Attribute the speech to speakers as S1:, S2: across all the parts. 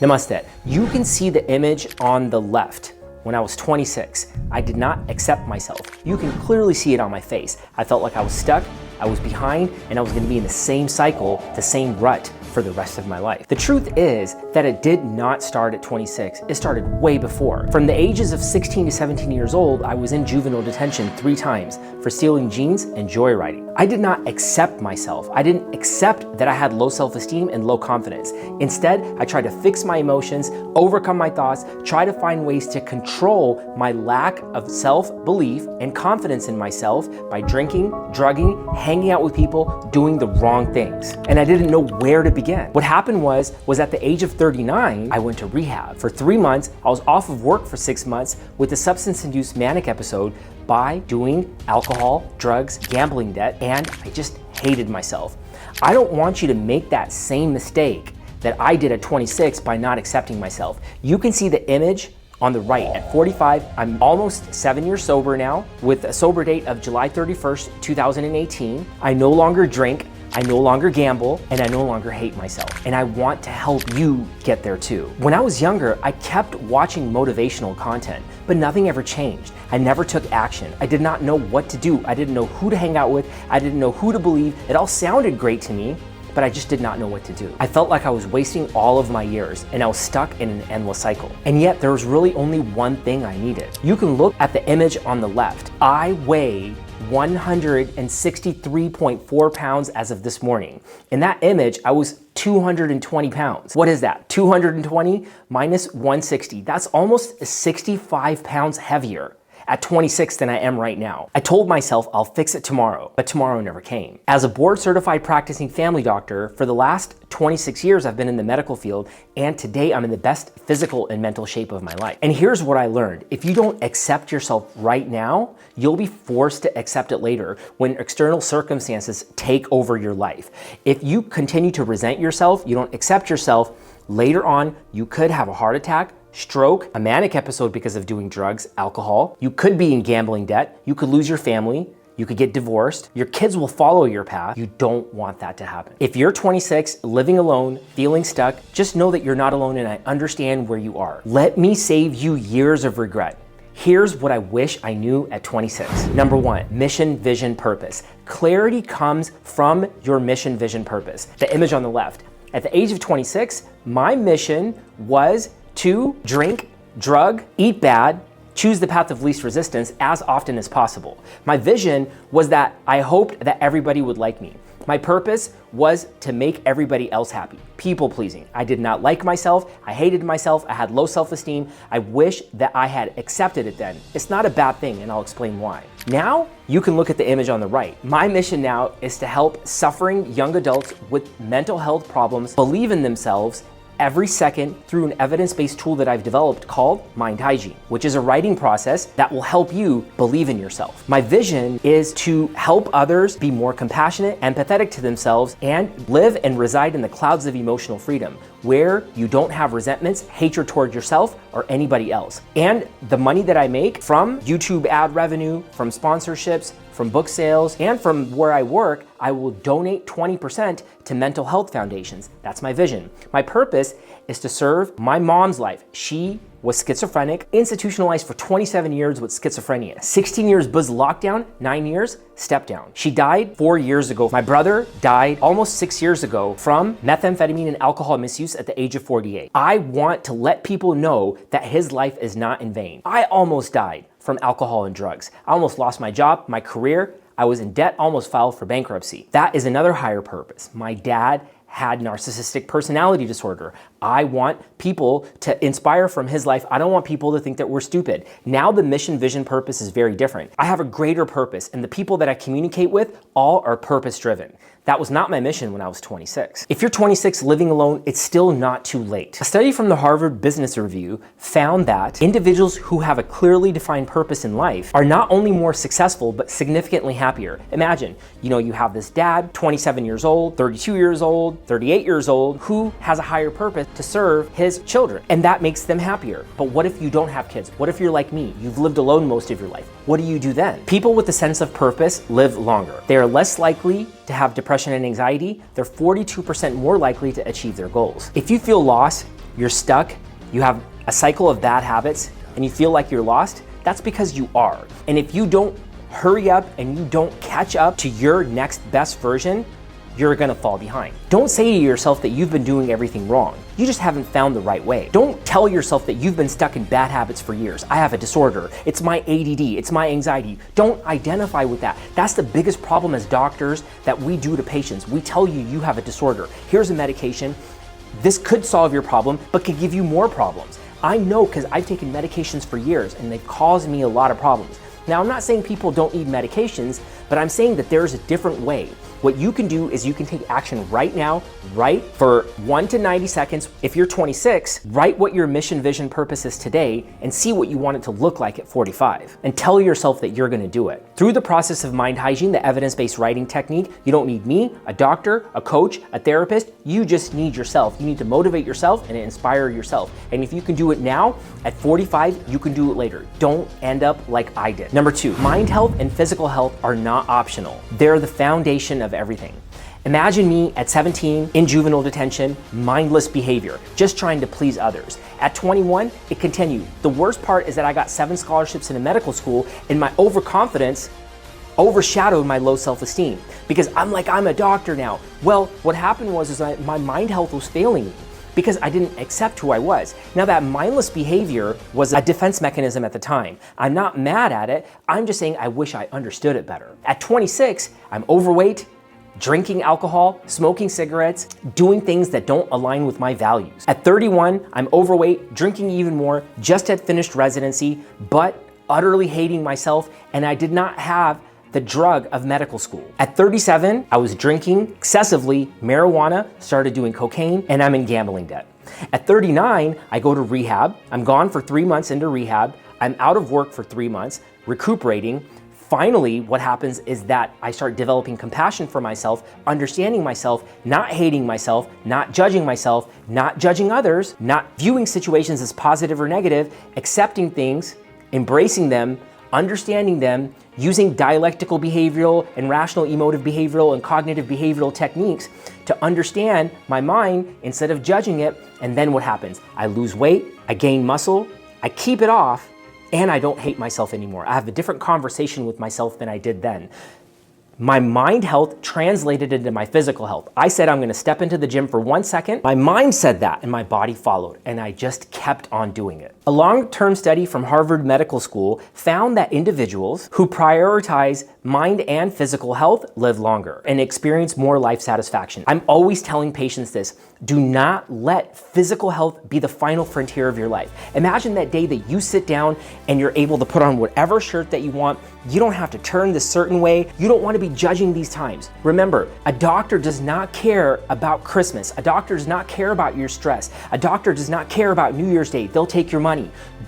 S1: Namaste. You can see the image on the left. When I was 26, I did not accept myself. You can clearly see it on my face. I felt like I was stuck, I was behind, and I was gonna be in the same cycle, the same rut for the rest of my life. The truth is that it did not start at 26. It started way before. From the ages of 16 to 17 years old, I was in juvenile detention 3 times for stealing jeans and joyriding. I did not accept myself. I didn't accept that I had low self-esteem and low confidence. Instead, I tried to fix my emotions, overcome my thoughts, try to find ways to control my lack of self-belief and confidence in myself by drinking, drugging, hanging out with people, doing the wrong things. And I didn't know where to begin. What happened was at the age of 39, I went to rehab. For 3 months, I was off of work for 6 months with a substance-induced manic episode by doing alcohol, drugs, gambling debt, and I just hated myself. I don't want you to make that same mistake that I did at 26 by not accepting myself. You can see the image on the right. At 45, I'm almost 7 years sober now with a sober date of July 31st, 2018. I no longer drink, I no longer gamble, and I no longer hate myself. And I want to help you get there too. When I was younger, I kept watching motivational content, but nothing ever changed. I never took action. I did not know what to do. I didn't know who to hang out with. I didn't know who to believe. It all sounded great to me, but I just did not know what to do. I felt like I was wasting all of my years and I was stuck in an endless cycle. And yet there was really only one thing I needed. You can look at the image on the left. I weigh 163.4 pounds as of this morning. In that image, I was 220 pounds. What is that? 220 minus 160. That's almost 65 pounds heavier at 26 than I am right now. I told myself I'll fix it tomorrow, but tomorrow never came. As a board certified practicing family doctor, for the last 26 years I've been in the medical field, and today I'm in the best physical and mental shape of my life. And here's what I learned. If you don't accept yourself right now, you'll be forced to accept it later when external circumstances take over your life. If you continue to resent yourself, you don't accept yourself, later on you could have a heart attack, stroke, a manic episode because of doing drugs, alcohol. You could be in gambling debt. You could lose your family. You could get divorced. Your kids will follow your path. You don't want that to happen. If you're 26, living alone, feeling stuck, just know that you're not alone and I understand where you are. Let me save you years of regret. Here's what I wish I knew at 26. Number 1, mission, vision, purpose. Clarity comes from your mission, vision, purpose. The image on the left. At the age of 26, my mission was to drink, drug, eat bad, choose the path of least resistance as often as possible. My vision was that I hoped that everybody would like me. My purpose was to make everybody else happy. People pleasing. I did not like myself. I hated myself. I had low self-esteem. I wish that I had accepted it then. It's not a bad thing, and I'll explain why. Now, you can look at the image on the right. My mission now is to help suffering young adults with mental health problems believe in themselves every second through an evidence-based tool that I've developed called Mind Hygiene, which is a writing process that will help you believe in yourself. My vision is to help others be more compassionate, empathetic to themselves, and live and reside in the clouds of emotional freedom, where you don't have resentments, hatred toward yourself or anybody else. And the money that I make from YouTube ad revenue, from sponsorships, from book sales, and from where I work, I will donate 20% to mental health foundations. That's my vision. My purpose is to serve my mom's life. She was schizophrenic, institutionalized for 27 years with schizophrenia. 16 years Buzz lockdown, 9 years step down. She died 4 years ago. My brother died almost 6 years ago from methamphetamine and alcohol misuse at the age of 48. I want to let people know that his life is not in vain. I almost died from alcohol and drugs. I almost lost my job, my career. I was in debt, almost filed for bankruptcy. That is another higher purpose. My dad had narcissistic personality disorder. I want people to inspire from his life. I don't want people to think that we're stupid. Now the mission, vision, purpose is very different. I have a greater purpose, and the people that I communicate with all are purpose driven. That was not my mission when I was 26. If you're 26 living alone, it's still not too late. A study from the Harvard Business Review found that individuals who have a clearly defined purpose in life are not only more successful, but significantly happier. Imagine, you have this dad, 27 years old, 32 years old, 38 years old, who has a higher purpose to serve his children, and that makes them happier. But what if you don't have kids? What if you're like me? You've lived alone most of your life. What do you do then? People with a sense of purpose live longer. They are less likely to have depression and anxiety. They're 42% more likely to achieve their goals. If you feel lost, you're stuck, you have a cycle of bad habits, and you feel like you're lost, that's because you are. And if you don't hurry up and you don't catch up to your next best version, you're gonna fall behind. Don't say to yourself that you've been doing everything wrong. You just haven't found the right way. Don't tell yourself that you've been stuck in bad habits for years. I have a disorder. It's my ADD. It's my anxiety. Don't identify with that. That's the biggest problem as doctors that we do to patients. We tell you you have a disorder. Here's a medication. This could solve your problem, but could give you more problems. I know because I've taken medications for years and they've caused me a lot of problems. Now, I'm not saying people don't need medications, but I'm saying that there's a different way. What you can do is you can take action right now, right for 1 to 90 seconds. If you're 26, write what your mission, vision, purpose is today and see what you want it to look like at 45 and tell yourself that you're gonna do it. Through the process of mind hygiene, the evidence-based writing technique, you don't need me, a doctor, a coach, a therapist, you just need yourself. You need to motivate yourself and inspire yourself. And if you can do it now, at 45, you can do it later. Don't end up like I did. Number 2, mind health and physical health are not optional. They're the foundation of everything. Imagine me at 17 in juvenile detention, mindless behavior, just trying to please others. At 21, it continued. The worst part is that I got 7 scholarships into medical school and my overconfidence overshadowed my low self-esteem because I'm a doctor now. Well, what happened was that my mind health was failing me because I didn't accept who I was. Now that mindless behavior was a defense mechanism at the time. I'm not mad at it. I'm just saying I wish I understood it better. At 26, I'm overweight, drinking alcohol, smoking cigarettes, doing things that don't align with my values. At 31, I'm overweight, drinking even more, just had finished residency, but utterly hating myself, and I did not have the drug of medical school. At 37, I was drinking excessively, marijuana, started doing cocaine, and I'm in gambling debt. At 39, I go to rehab. I'm gone for 3 months into rehab. I'm out of work for 3 months, recuperating. Finally, what happens is that I start developing compassion for myself, understanding myself, not hating myself, not judging others, not viewing situations as positive or negative, accepting things, embracing them, understanding them, using dialectical behavioral and rational emotive behavioral and cognitive behavioral techniques to understand my mind instead of judging it. And then what happens? I lose weight, I gain muscle, I keep it off, and I don't hate myself anymore. I have a different conversation with myself than I did then. My mind health translated into my physical health. I said I'm gonna step into the gym for 1 second. My mind said that and my body followed, and I just kept on doing it. A long-term study from Harvard Medical School found that individuals who prioritize mind and physical health live longer and experience more life satisfaction. I'm always telling patients this: do not let physical health be the final frontier of your life. Imagine that day that you sit down and you're able to put on whatever shirt that you want. You don't have to turn this certain way. You don't want to be judging these times. Remember, a doctor does not care about Christmas. A doctor does not care about your stress. A doctor does not care about New Year's Day. They'll take your money.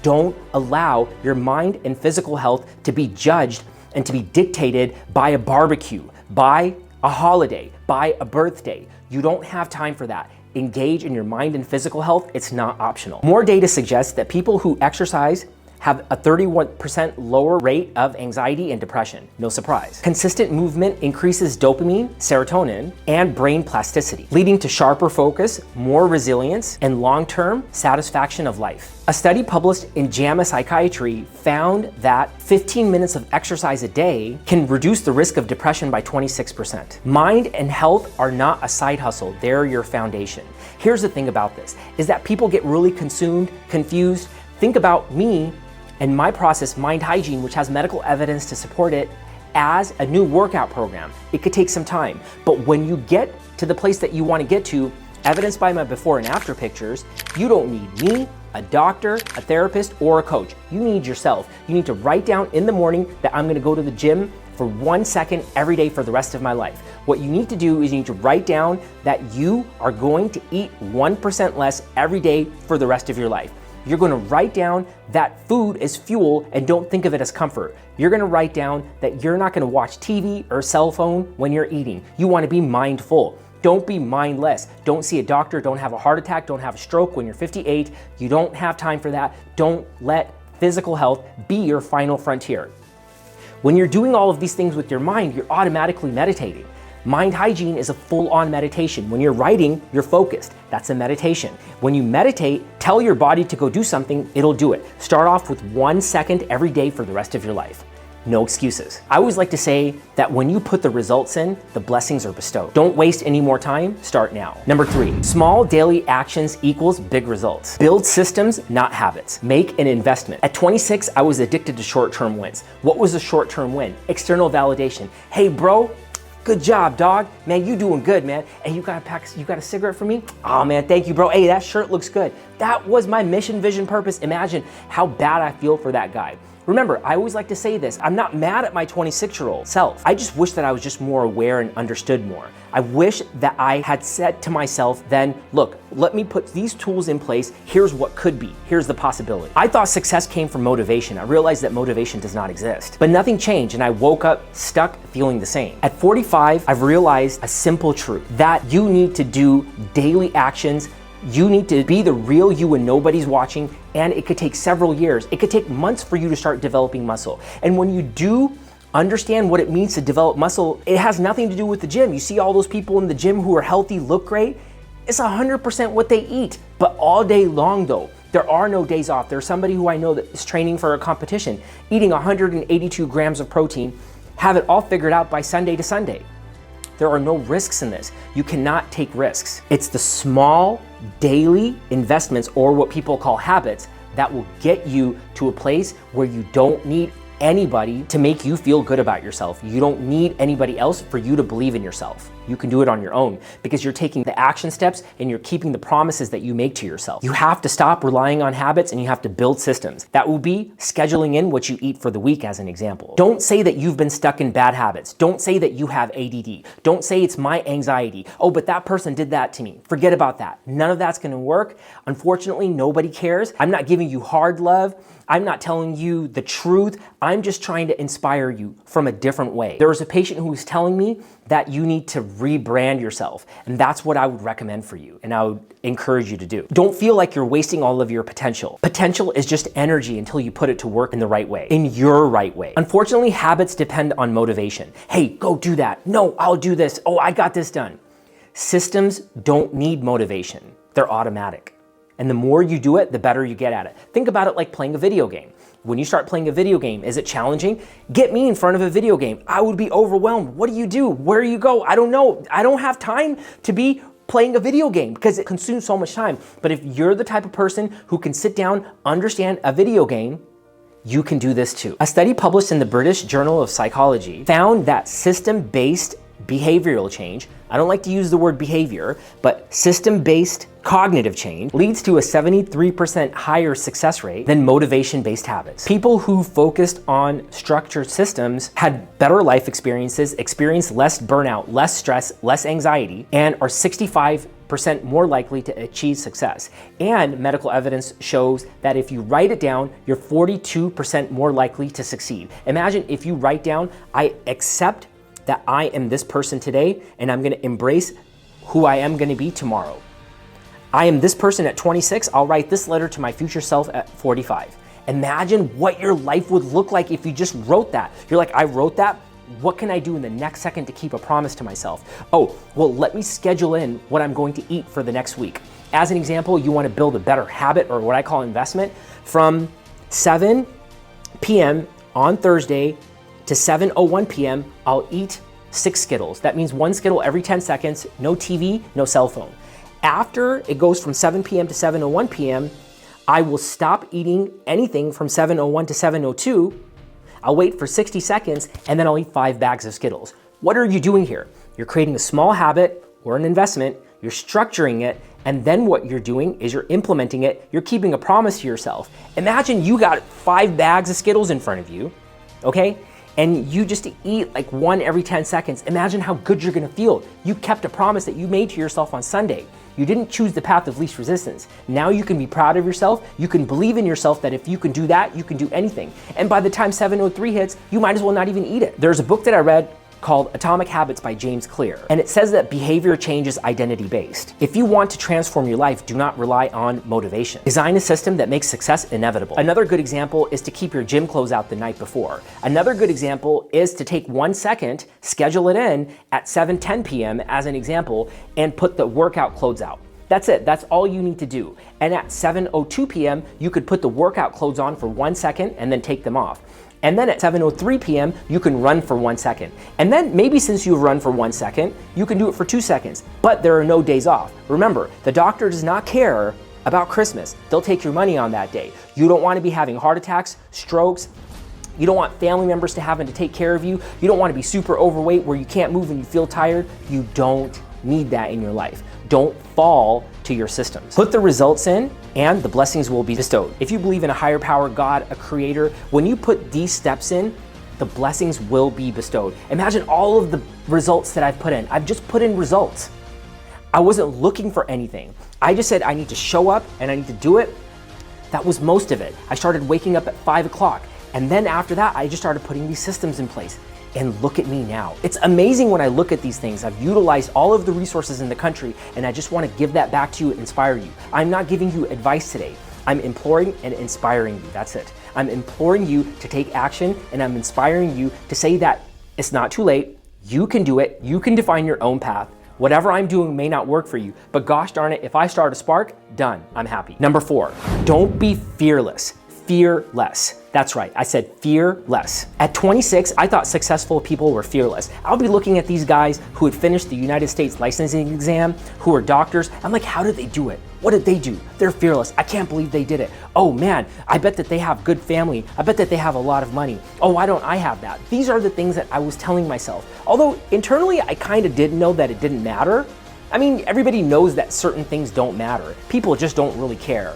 S1: Don't allow your mind and physical health to be judged and to be dictated by a barbecue, by a holiday, by a birthday. You don't have time for that. Engage in your mind and physical health. It's not optional. More data suggests that people who exercise have a 31% lower rate of anxiety and depression. No surprise. Consistent movement increases dopamine, serotonin, and brain plasticity, leading to sharper focus, more resilience, and long-term satisfaction of life. A study published in JAMA Psychiatry found that 15 minutes of exercise a day can reduce the risk of depression by 26%. Mind and health are not a side hustle, they're your foundation. Here's the thing about this, is that people get really consumed, confused. Think about me and my process, Mind Hygiene, which has medical evidence to support it, as a new workout program. It could take some time, but when you get to the place that you want to get to, evidenced by my before and after pictures, you don't need me, a doctor, a therapist, or a coach. You need yourself. You need to write down in the morning that I'm gonna go to the gym for 1 second every day for the rest of my life. What you need to do is you need to write down that you are going to eat 1% less every day for the rest of your life. You're gonna write down that food is fuel and don't think of it as comfort. You're gonna write down that you're not gonna watch TV or cell phone when you're eating. You wanna be mindful. Don't be mindless. Don't see a doctor, don't have a heart attack, don't have a stroke when you're 58. You don't have time for that. Don't let physical health be your final frontier. When you're doing all of these things with your mind, you're automatically meditating. Mind hygiene is a full-on meditation. When you're writing, you're focused. That's a meditation. When you meditate, tell your body to go do something, it'll do it. Start off with 1 second every day for the rest of your life. No excuses. I always like to say that when you put the results in, the blessings are bestowed. Don't waste any more time, start now. Number 3, small daily actions equals big results. Build systems, not habits. Make an investment. At 26, I was addicted to short-term wins. What was a short-term win? External validation. Hey bro, good job, dog. Man, you doing good, man. Hey, you got a cigarette for me? Oh man, thank you, bro. Hey, that shirt looks good. That was my mission, vision, purpose. Imagine how bad I feel for that guy. Remember, I always like to say this, I'm not mad at my 26-year-old self. I just wish that I was just more aware and understood more. I wish that I had said to myself then, look, let me put these tools in place. Here's what could be. Here's the possibility. I thought success came from motivation. I realized that motivation does not exist. But nothing changed and I woke up stuck feeling the same. At 45, I've realized a simple truth, that you need to do daily actions. You need to be the real you when nobody's watching, and it could take several years. It could take months for you to start developing muscle. And when you do understand what it means to develop muscle, it has nothing to do with the gym. You see all those people in the gym who are healthy, look great. It's 100% what they eat. But all day long though, there are no days off. There's somebody who I know that is training for a competition, eating 182 grams of protein, have it all figured out by Sunday to Sunday. There are no risks in this. You cannot take risks. It's the small daily investments, or what people call habits, that will get you to a place where you don't need anybody to make you feel good about yourself. You don't need anybody else for you to believe in yourself. You can do it on your own because you're taking the action steps and you're keeping the promises that you make to yourself. You have to stop relying on habits and you have to build systems. That will be scheduling in what you eat for the week, as an example. Don't say that you've been stuck in bad habits. Don't say that you have ADD. Don't say it's my anxiety. Oh, but that person did that to me. Forget about that. None of that's gonna work. Unfortunately, nobody cares. I'm not giving you hard love. I'm not telling you the truth. I'm just trying to inspire you from a different way. There was a patient who was telling me that you need to rebrand yourself. And that's what I would recommend for you. And I would encourage you to do. Don't feel like you're wasting all of your potential. Potential is just energy until you put it to work in the right way, in your right way. Unfortunately, habits depend on motivation. Hey, go do that. No, I'll do this. Oh, I got this done. Systems don't need motivation. They're automatic. And the more you do it, the better you get at it. Think about it like playing a video game. When you start playing a video game, is it challenging? Get me in front of a video game. I would be overwhelmed. What do you do? Where do you go? I don't know. I don't have time to be playing a video game because it consumes so much time. But if you're the type of person who can sit down, understand a video game, you can do this too. A study published in the British Journal of Psychology found that system-based behavioral change, I don't like to use the word behavior, but system-based cognitive change leads to a 73% higher success rate than motivation-based habits. People who focused on structured systems had better life experiences, experienced less burnout, less stress, less anxiety, and are 65% more likely to achieve success. And medical evidence shows that if you write it down, you're 42% more likely to succeed. Imagine if you write down, I accept that I am this person today, and I'm gonna embrace who I am gonna be tomorrow. I am this person at 26, I'll write this letter to my future self at 45. Imagine what your life would look like if you just wrote that. You're like, I wrote that, what can I do in the next second to keep a promise to myself? Oh, well, let me schedule in what I'm going to eat for the next week. As an example, you wanna build a better habit, or what I call investment, from 7 p.m. on Thursday to 7:01 p.m., I'll eat 6 Skittles. That means 1 Skittle every 10 seconds, no TV, no cell phone. After it goes from 7 p.m. to 7:01 p.m., I will stop eating anything from 7:01 to 7:02. I'll wait for 60 seconds, and then I'll eat 5 bags of Skittles. What are you doing here? You're creating a small habit or an investment, you're structuring it, and then what you're doing is you're implementing it, you're keeping a promise to yourself. Imagine you got 5 bags of Skittles in front of you, okay? And you just eat like 1 every 10 seconds. Imagine how good you're gonna feel. You kept a promise that you made to yourself on Sunday. You didn't choose the path of least resistance. Now you can be proud of yourself. You can believe in yourself that if you can do that, you can do anything. And by the time 7:03 hits, you might as well not even eat it. There's a book that I read called Atomic Habits by James Clear. And it says that behavior change is identity-based. If you want to transform your life, do not rely on motivation. Design a system that makes success inevitable. Another good example is to keep your gym clothes out the night before. Another good example is to take 1 second, schedule it in at 7:10 p.m. as an example, and put the workout clothes out. That's it. That's all you need to do. And at 7:02 p.m., you could put the workout clothes on for 1 second and then take them off. And then at 7:03 p.m., you can run for 1 second. And then maybe since you've run for 1 second, you can do it for 2 seconds, but there are no days off. Remember, the doctor does not care about Christmas. They'll take your money on that day. You don't want to be having heart attacks, strokes. You don't want family members to having to take care of you. You don't want to be super overweight where you can't move and you feel tired. You don't need that in your life. Don't fall to your systems. Put the results in and the blessings will be bestowed. If you believe in a higher power, God, a creator, when you put these steps in, the blessings will be bestowed. Imagine all of the results that I've put in. I've just put in results. I wasn't looking for anything. I just said I need to show up and I need to do it. That was most of it. I started waking up at 5 o'clock. And then after that, I just started putting these systems in place. And look at me now. It's amazing when I look at these things. I've utilized all of the resources in the country, and I just want to give that back to you and inspire you. I'm not giving you advice today. I'm imploring and inspiring you. That's it. I'm imploring you to take action, and I'm inspiring you to say that it's not too late. You can do it. You can define your own path. Whatever I'm doing may not work for you, but gosh darn it, if I start a spark, done. I'm happy. Number 4, don't be fearless. Fearless. That's right, I said fearless. At 26, I thought successful people were fearless. I'll be looking at these guys who had finished the United States licensing exam, who are doctors. I'm like, how did they do it? What did they do? They're fearless. I can't believe they did it. Oh man, I bet that they have good family. I bet that they have a lot of money. Oh, why don't I have that? These are the things that I was telling myself. Although internally, I kind of did know that it didn't matter. I mean, everybody knows that certain things don't matter. People just don't really care.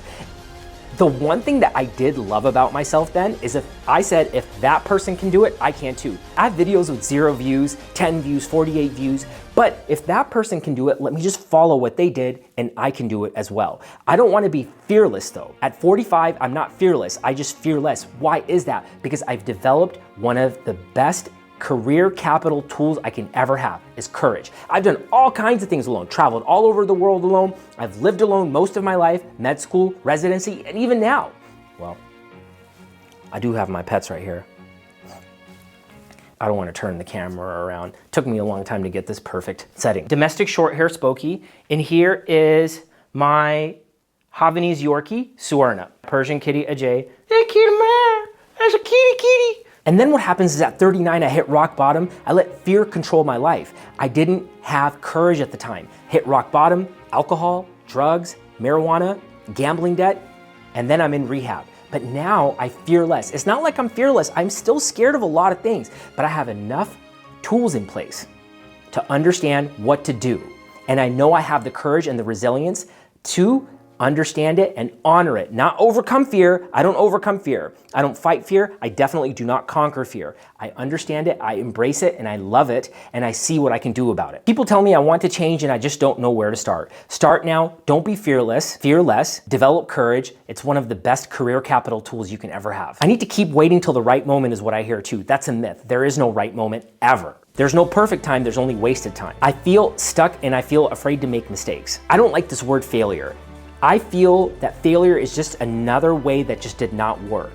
S1: The one thing that I did love about myself then is if I said, if that person can do it, I can too. I have videos with 0 views, 10 views, 48 views, but if that person can do it, let me just follow what they did and I can do it as well. I don't want to be fearless though. At 45, I'm not fearless, I just fear less. Why is that? Because I've developed one of the best career capital tools I can ever have is courage. I've done all kinds of things alone, traveled all over the world alone. I've lived alone most of my life, med school, residency, and even now. Well, I do have my pets right here. I don't want to turn the camera around. It took me a long time to get this perfect setting. Domestic short hair Spokey. And here is my Havanese Yorkie, Suarna. Persian kitty, Ajay. Hey, kitty man, there's a kitty. And then what happens is at 39, I hit rock bottom. I let fear control my life. I didn't have courage at the time. Hit rock bottom, alcohol, drugs, marijuana, gambling debt, and then I'm in rehab. But now I fear less. It's not like I'm fearless. I'm still scared of a lot of things, but I have enough tools in place to understand what to do. And I know I have the courage and the resilience to understand it and honor it, not overcome fear. I don't overcome fear. I don't fight fear. I definitely do not conquer fear. I understand it, I embrace it, and I love it, and I see what I can do about it. People tell me I want to change and I just don't know where to start. Start now, don't be fearless, fear less, develop courage. It's one of the best career capital tools you can ever have. I need to keep waiting till the right moment is what I hear too. That's a myth. There is no right moment ever. There's no perfect time, there's only wasted time. I feel stuck and I feel afraid to make mistakes. I don't like this word failure. I feel that failure is just another way that just did not work.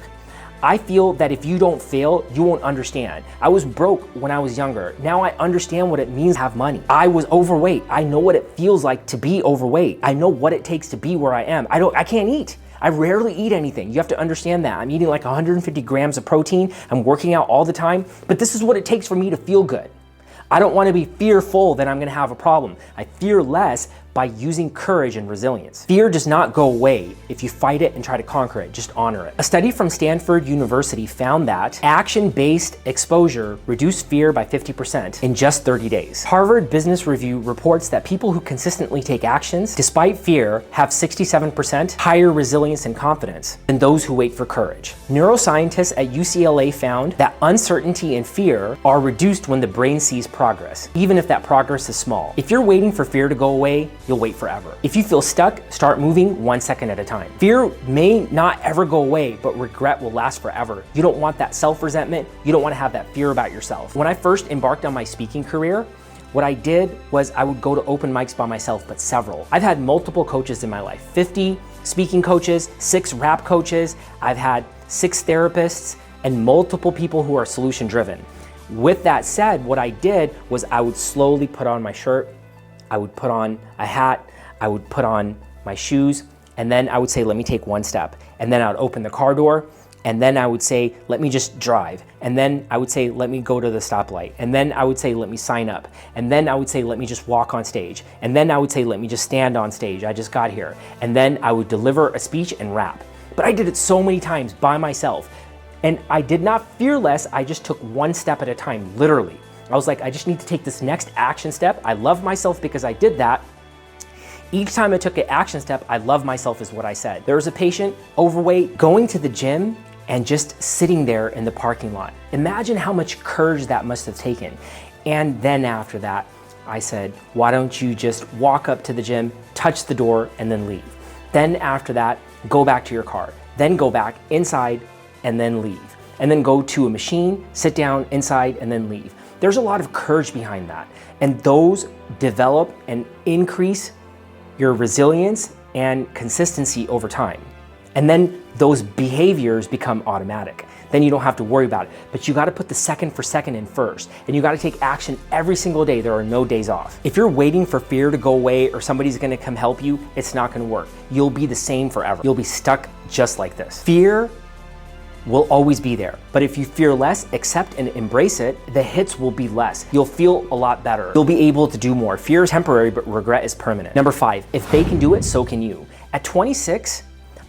S1: I feel that if you don't fail, you won't understand. I was broke when I was younger. Now I understand what it means to have money. I was overweight. I know what it feels like to be overweight. I know what it takes to be where I am. I can't eat. I rarely eat anything. You have to understand that. I'm eating like 150 grams of protein. I'm working out all the time, but this is what it takes for me to feel good. I don't want to be fearful that I'm going to have a problem. I fear less by using courage and resilience. Fear does not go away if you fight it and try to conquer it, just honor it. A study from Stanford University found that action-based exposure reduced fear by 50% in just 30 days. Harvard Business Review reports that people who consistently take actions despite fear have 67% higher resilience and confidence than those who wait for courage. Neuroscientists at UCLA found that uncertainty and fear are reduced when the brain sees progress, even if that progress is small. If you're waiting for fear to go away, you'll wait forever. If you feel stuck, start moving 1 second at a time. Fear may not ever go away, but regret will last forever. You don't want that self-resentment. You don't want to have that fear about yourself. When I first embarked on my speaking career, what I did was I would go to open mics by myself, but several. I've had multiple coaches in my life, 50 speaking coaches, 6 rap coaches. I've had 6 therapists and multiple people who are solution driven. With that said, what I did was I would slowly put on my shirt, I would put on a hat, I would put on my shoes, and then I would say, let me take one step. And then I would open the car door, and then I would say, let me just drive. And then I would say, let me go to the stoplight. And then I would say, let me sign up. And then I would say, let me just walk on stage. And then I would say, let me just stand on stage. I just got here. And then I would deliver a speech and rap. But I did it so many times by myself. And I did not fear less, I just took one step at a time, literally. I was like, I just need to take this next action step. I love myself because I did that. Each time I took an action step, I love myself is what I said. There was a patient, overweight, going to the gym and just sitting there in the parking lot. Imagine how much courage that must have taken. And then after that, I said, why don't you just walk up to the gym, touch the door, and then leave. Then after that, go back to your car. Then go back inside and then leave. And then go to a machine, sit down inside, and then leave. There's a lot of courage behind that. And those develop and increase your resilience and consistency over time. And then those behaviors become automatic. Then you don't have to worry about it. But you gotta put the second for second in first. And you gotta take action every single day. There are no days off. If you're waiting for fear to go away or somebody's gonna come help you, it's not gonna work. You'll be the same forever. You'll be stuck just like this. Fear will always be there. But if you fear less, accept and embrace it, the hits will be less. You'll feel a lot better. You'll be able to do more. Fear is temporary, but regret is permanent. Number 5, if they can do it, so can you. At 26,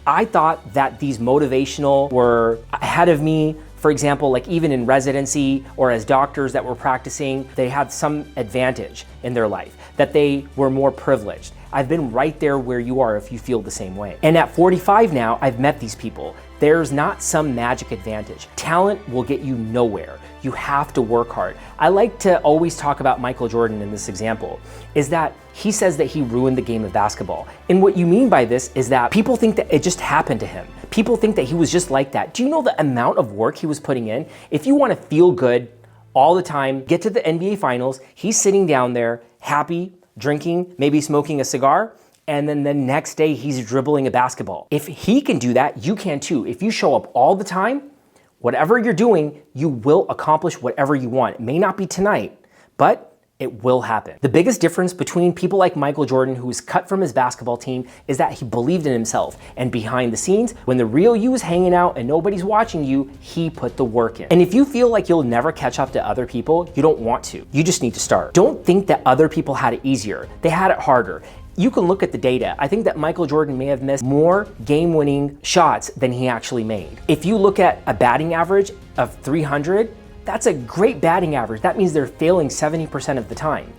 S1: I thought that these motivational were ahead of me. For example, like even in residency or as doctors that were practicing, they had some advantage in their life, that they were more privileged. I've been right there where you are if you feel the same way. And at 45 now, I've met these people. There's not some magic advantage. Talent will get you nowhere. You have to work hard. I like to always talk about Michael Jordan in this example, is that he says that he ruined the game of basketball. And what you mean by this is that people think that it just happened to him. People think that he was just like that. Do you know the amount of work he was putting in? If you want to feel good all the time, get to the NBA Finals, he's sitting down there happy, drinking, maybe smoking a cigar, and then the next day he's dribbling a basketball. If he can do that, you can too. If you show up all the time, whatever you're doing, you will accomplish whatever you want. It may not be tonight, but it will happen. The biggest difference between people like Michael Jordan, who was cut from his basketball team, is that he believed in himself. And behind the scenes, when the real you is hanging out and nobody's watching you, he put the work in. And if you feel like you'll never catch up to other people, you don't want to. You just need to start. Don't think that other people had it easier. They had it harder. You can look at the data. I think that Michael Jordan may have missed more game-winning shots than he actually made. If you look at a batting average of 300, that's a great batting average. That means they're failing 70% of the time.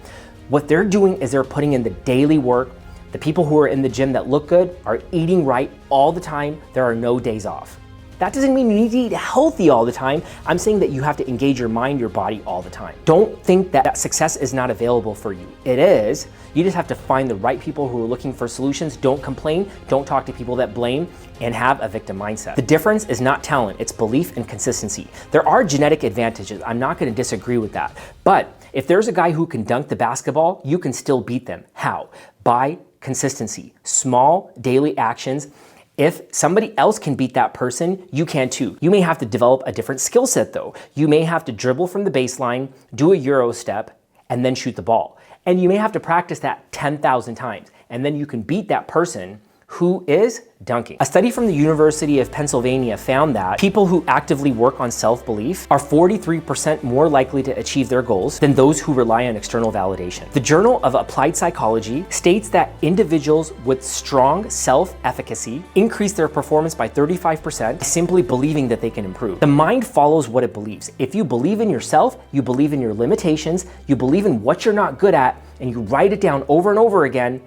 S1: What they're doing is they're putting in the daily work. The people who are in the gym that look good are eating right all the time. There are no days off. That doesn't mean you need to eat healthy all the time. I'm saying that you have to engage your mind, your body all the time. Don't think that success is not available for you. It is. You just have to find the right people who are looking for solutions. Don't complain. Don't talk to people that blame and have a victim mindset. The difference is not talent, it's belief and consistency. There are genetic advantages. I'm not going to disagree with that. But if there's a guy who can dunk the basketball, you can still beat them. How? By consistency. Small daily actions. If somebody else can beat that person, you can too. You may have to develop a different skill set though. You may have to dribble from the baseline, do a Euro step, and then shoot the ball. And you may have to practice that 10,000 times. And then you can beat that person who is dunking. A study from the University of Pennsylvania found that people who actively work on self-belief are 43% more likely to achieve their goals than those who rely on external validation. The Journal of Applied Psychology states that individuals with strong self-efficacy increase their performance by 35% by simply believing that they can improve. The mind follows what it believes. If you believe in yourself, you believe in your limitations, you believe in what you're not good at, and you write it down over and over again,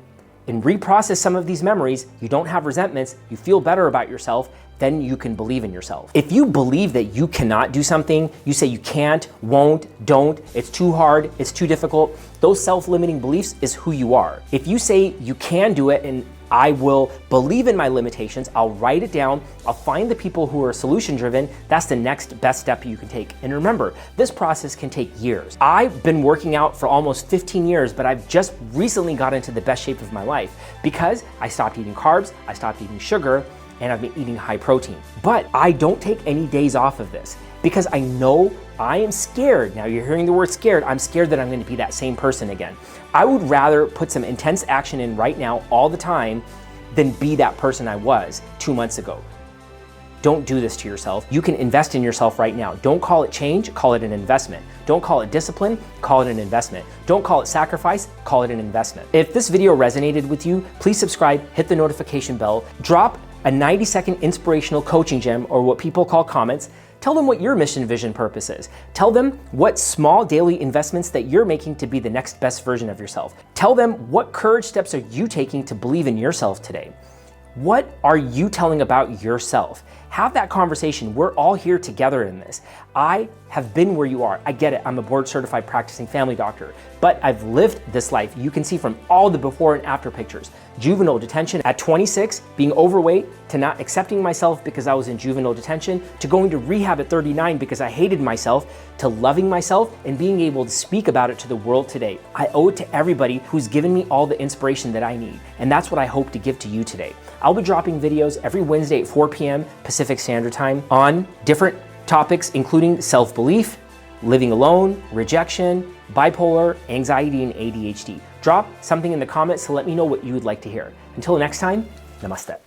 S1: and reprocess some of these memories, you don't have resentments, you feel better about yourself, then you can believe in yourself. If you believe that you cannot do something, you say you can't, won't, don't, it's too hard, it's too difficult, those self-limiting beliefs is who you are. If you say you can do it and I will believe in my limitations, I'll write it down, I'll find the people who are solution driven, that's the next best step you can take. And remember, this process can take years. I've been working out for almost 15 years, but I've just recently got into the best shape of my life because I stopped eating carbs, I stopped eating sugar, and I've been eating high protein. But I don't take any days off of this because I know I am scared. Now you're hearing the word scared. I'm scared that I'm going to be that same person again. I would rather put some intense action in right now all the time than be that person I was 2 months ago. Don't do this to yourself. You can invest in yourself right now. Don't call it change, call it an investment. Don't call it discipline, call it an investment. Don't call it sacrifice, call it an investment. If this video resonated with you, please subscribe, hit the notification bell, drop a 90-second inspirational coaching gem, or what people call comments. Tell them what your mission, vision, purpose is. Tell them what small daily investments that you're making to be the next best version of yourself. Tell them what courage steps are you taking to believe in yourself today. What are you telling about yourself? Have that conversation. We're all here together in this. I have been where you are. I get it. I'm a board certified practicing family doctor, but I've lived this life. You can see from all the before and after pictures. Juvenile detention at 26, being overweight, to not accepting myself because I was in juvenile detention, to going to rehab at 39 because I hated myself, to loving myself and being able to speak about it to the world today. I owe it to everybody who's given me all the inspiration that I need. And that's what I hope to give to you today. I'll be dropping videos every Wednesday at 4 p.m. Pacific Standard Time on different topics, including self-belief, living alone, rejection, bipolar, anxiety, and ADHD. Drop something in the comments to let me know what you would like to hear. Until next time, namaste.